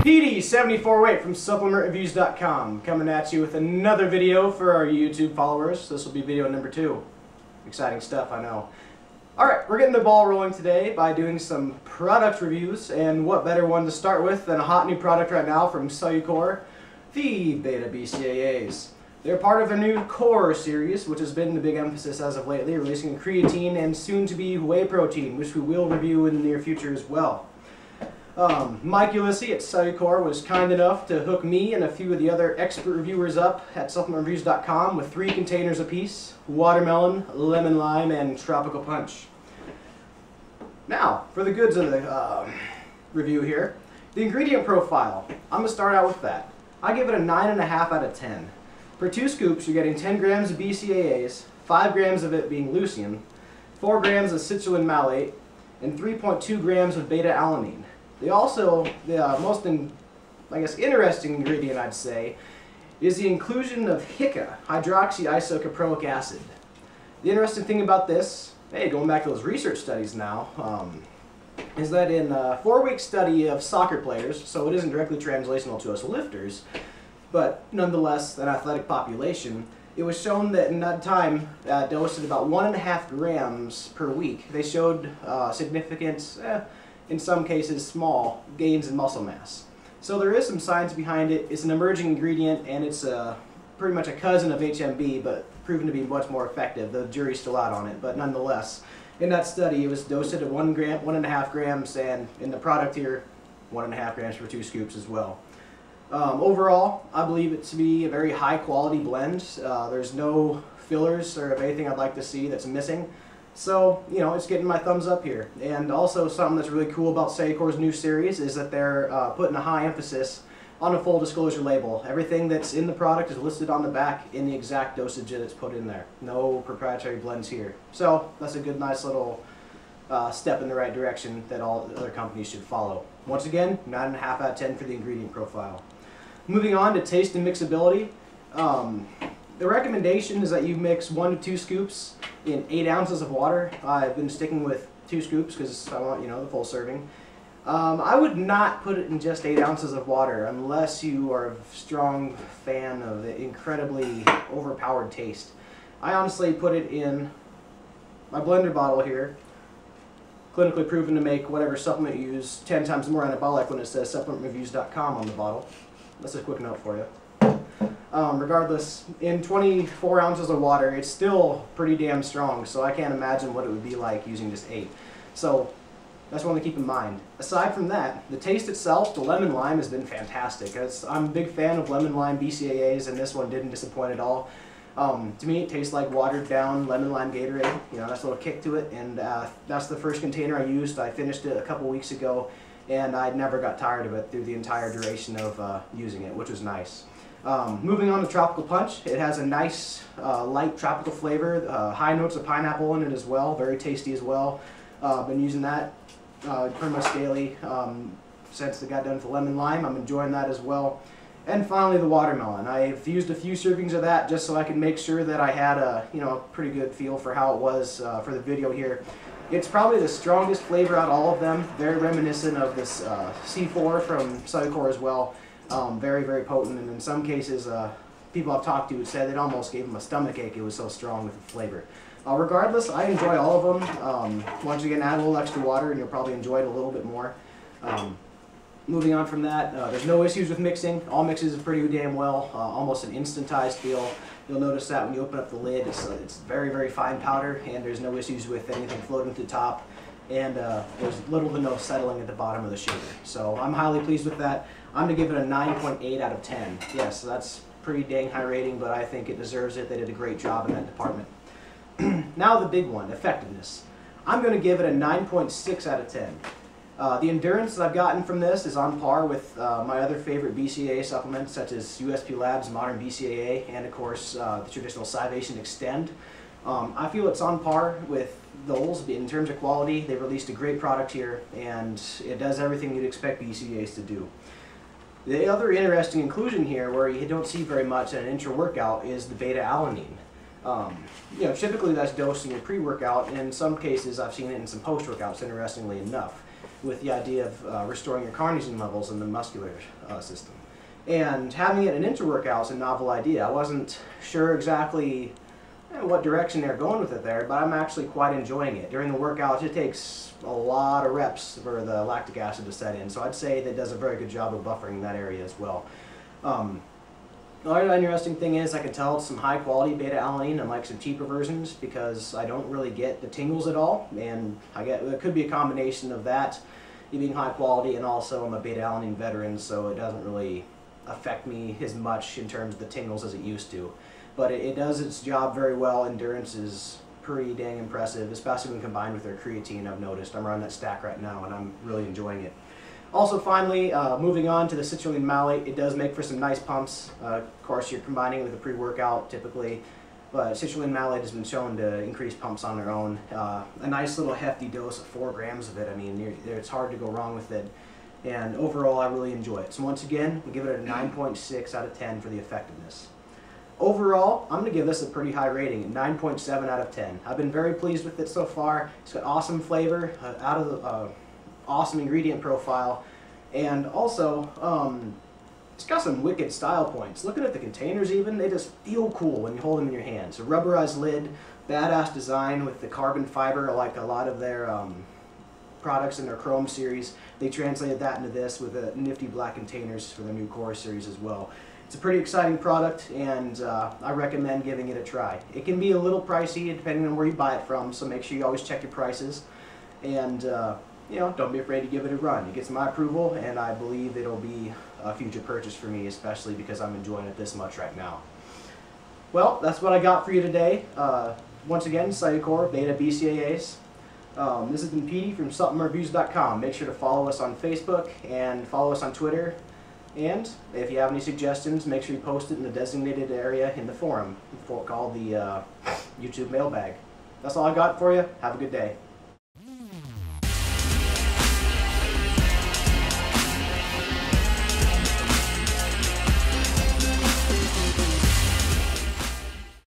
PD74 weight from SupplementReviews.com coming at you with another video for our YouTube followers. This will be video number 2. Exciting stuff, I know. Alright, we're getting the ball rolling today by doing some product reviews, and what better one to start with than a hot new product right now from Cellucor, the Beta BCAAs. They're part of their new Core series, which has been the big emphasis as of lately, releasing creatine and soon to be whey protein, which we will review in the near future as well. Mike Ulysses at Cellucor was kind enough to hook me and a few of the other expert reviewers up at SupplementReviews.com with 3 containers apiece: watermelon, lemon lime, and tropical punch. Now, for the goods of the review here, the ingredient profile. I'm going to start out with that. I give it a 9.5 out of 10. For 2 scoops, you're getting 10 grams of BCAAs, 5 grams of it being leucine, 4 grams of citrulline malate, and 3.2 grams of beta-alanine. They also, the most interesting ingredient, I'd say, is the inclusion of HICA, hydroxyisocaproic acid. The interesting thing about this, hey, going back to those research studies now, is that in a 4-week study of soccer players, so it isn't directly translational to us lifters, but nonetheless an athletic population, it was shown that in that time, dosed at about 1.5 grams per week, they showed significant, in some cases small, gains in muscle mass. So there is some science behind it. It's an emerging ingredient, and it's pretty much a cousin of HMB, but proven to be much more effective. The jury's still out on it, but nonetheless, in that study it was dosed at 1.5 grams, and in the product here, 1.5 grams for 2 scoops as well. Overall, I believe it to be a very high quality blend. There's no fillers or anything I'd like to see that's missing. So, you know, it's getting my thumbs up here. And also something that's really cool about Cellucor's new series is that they're putting a high emphasis on a full disclosure label. Everything that's in the product is listed on the back in the exact dosage that it's put in there. No proprietary blends here. So, that's a good, nice little step in the right direction that all other companies should follow. Once again, 9.5 out of 10 for the ingredient profile. Moving on to taste and mixability. The recommendation is that you mix 1 to 2 scoops in 8 ounces of water. I've been sticking with 2 scoops because I want, you know, the full serving. I would not put it in just 8 ounces of water unless you are a strong fan of the incredibly overpowered taste. I honestly put it in my blender bottle here, clinically proven to make whatever supplement you use 10 times more anabolic when it says SupplementReviews.com on the bottle. That's a quick note for you. Regardless, in 24 ounces of water, it's still pretty damn strong, so I can't imagine what it would be like using just 8. So that's one to keep in mind. Aside from that, the taste itself, the lemon lime has been fantastic. I'm a big fan of lemon lime BCAAs, and this one didn't disappoint at all. To me, it tastes like watered down lemon lime Gatorade. You know, that's a little kick to it, and that's the first container I used. I finished it a couple weeks ago, and I never got tired of it through the entire duration of using it, which was nice. Moving on to Tropical Punch, it has a nice light tropical flavor, high notes of pineapple in it as well, very tasty as well. Been using that pretty much daily since it got done with the lemon lime. I'm enjoying that as well. And finally, the watermelon. I've used a few servings of that just so I could make sure that I had a pretty good feel for how it was for the video here. It's probably the strongest flavor out of all of them, very reminiscent of this C4 from Cellucor as well. Very, very potent, and in some cases, people I've talked to said it almost gave them a stomach ache. It was so strong with the flavor. Regardless, I enjoy all of them. Once again, add a little extra water and you'll probably enjoy it a little bit more. Moving on from that, there's no issues with mixing. All mixes pretty damn well, almost an instantized feel. You'll notice that when you open up the lid, it's very, very fine powder, and there's no issues with anything floating to the top. And there's little to no settling at the bottom of the shaker. So I'm highly pleased with that. I'm going to give it a 9.8 out of 10. Yes, that's pretty dang high rating, but I think it deserves it. They did a great job in that department. Now the big one, effectiveness. I'm going to give it a 9.6 out of 10. The endurance that I've gotten from this is on par with my other favorite BCAA supplements, such as USP Labs Modern BCAA, and of course the traditional Scivation Extend. I feel it's on par with those in terms of quality. They've released a great product here, and it does everything you'd expect BCAAs to do. The other interesting inclusion here, where you don't see very much in an intra-workout, is the beta-alanine. You know, typically that's dosed in your pre-workout. In some cases, I've seen it in some post-workouts, interestingly enough, with the idea of restoring your carnosine levels in the muscular system. And having it in inter-workout is a novel idea. I wasn't sure exactly what direction they're going with it there, but I'm actually quite enjoying it. During the workouts, it takes a lot of reps for the lactic acid to set in, so I'd say that it does a very good job of buffering that area as well. The other interesting thing is I can tell it's some high quality beta-alanine, unlike some cheaper versions, because I don't really get the tingles at all, and it could be a combination of that, it being high quality, and also I'm a beta-alanine veteran, so it doesn't really affect me as much in terms of the tingles as it used to. But it does its job very well. Endurance is pretty dang impressive, especially when combined with their creatine. I've noticed. I'm running that stack right now, and I'm really enjoying it. Also, finally, moving on to the citrulline malate, it does make for some nice pumps. Of course, you're combining it with a pre-workout typically, but citrulline malate has been shown to increase pumps on their own. A nice little hefty dose of 4 grams of it. I mean, it's hard to go wrong with it. And overall, I really enjoy it. So once again, we give it a 9.6 out of 10 for the effectiveness. Overall, I'm going to give this a pretty high rating, 9.7 out of 10. I've been very pleased with it so far. It's got awesome flavor, awesome ingredient profile, and also it's got some wicked style points. Looking at the containers even, they just feel cool when you hold them in your hands. A rubberized lid, badass design with the carbon fiber, like a lot of their products in their Chrome series. They translated that into this with the nifty black containers for the new Core series as well. It's a pretty exciting product, and I recommend giving it a try. It can be a little pricey depending on where you buy it from, so make sure you always check your prices. And you know, don't be afraid to give it a run. It gets my approval, and I believe it'll be a future purchase for me, especially because I'm enjoying it this much right now. Well, that's what I got for you today. Once again, Cellucor Beta BCAAs. This has been Petey from SupplementReviews.com. Make sure to follow us on Facebook and follow us on Twitter. And if you have any suggestions, make sure you post it in the designated area in the forum called the YouTube mailbag. That's all I got for you. Have a good day.